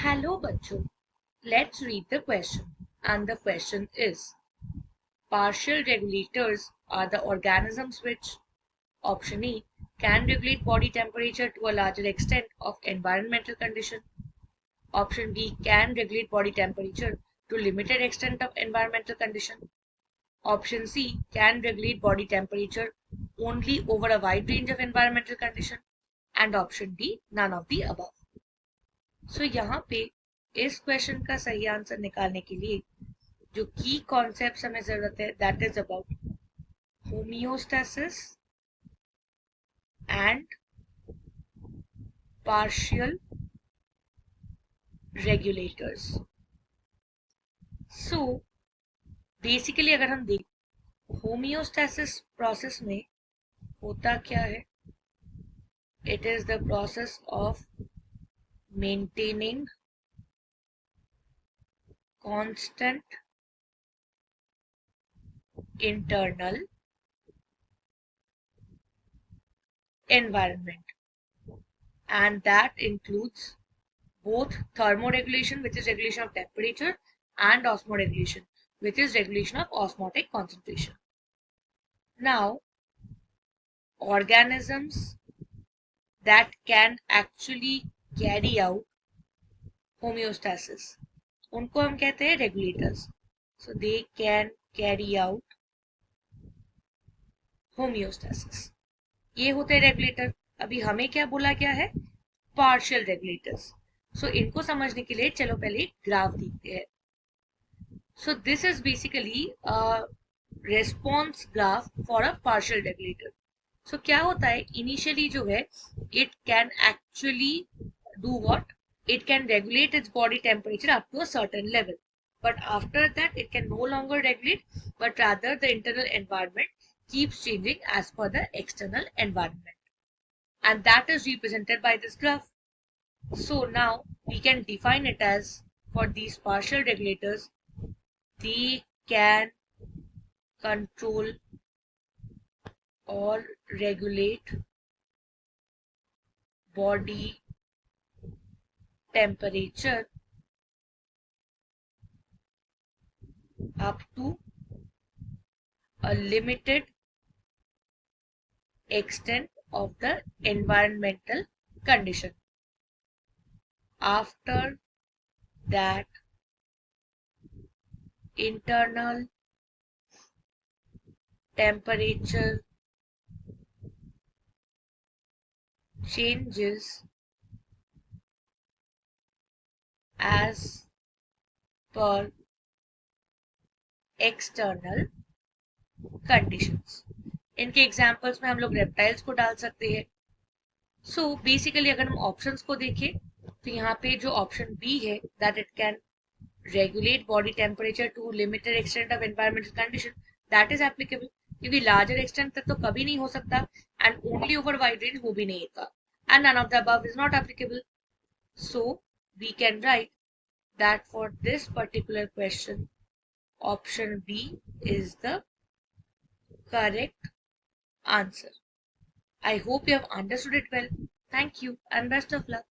Hello बच्चों, let's read the question. And the question is, partial regulators are the organisms which, option E, can regulate body temperature to a larger extent of environmental condition. Option B, can regulate body temperature to limited extent of environmental condition. Option C, can regulate body temperature only over a wide range of environmental condition. And option D, none of the above. So यहाँ पे इस question का सही answer निकालने के लिए जो की कॉन्सेप्ट हमें जरूरत है that is about homeostasis and partial regulators. So basically अगर हम देख होमियोस्टेसिस प्रोसेस में होता क्या है, it is the process of maintaining constant internal environment, and that includes both thermoregulation, which is regulation of temperature, and osmoregulation, which is regulation of osmotic concentration. Now, organisms that can actually carry out homeostasis, उनको हम कहते हैं regulators. So they can carry out homeostasis. ये होते हैं regulator. अभी हमें क्या बोला गया है, पार्शियल रेगुलेटर्स. सो इनको समझने के लिए चलो पहले ग्राफ देखते हैं. So this is basically response graph for a partial regulator. So क्या होता है, इनिशियली जो है it can actually do what, it can regulate its body temperature up to a certain level, but after that it can no longer regulate, but rather the internal environment keeps changing as per the external environment, and that is represented by this graph. So now we can define it as, for these partial regulators, they can control or regulate body temperature up to a limited extent of the environmental condition. After that, internal temperature changes as per external conditions. इनके examples में हम लोग reptiles को डाल सकते हैं. So basically अगर हम ऑप्शंस को देखें तो यहाँ पे जो ऑप्शन बी है, that it can regulate body temperature to limited extent of environmental condition, that is applicable, क्योंकि लार्जर एक्सटेंट तक तो कभी नहीं हो सकता, and only over wide range वो भी नहीं होता, and none of the above is not applicable. So we can write that for this particular question option B is the correct answer. I hope you have understood it well. Thank you and best of luck.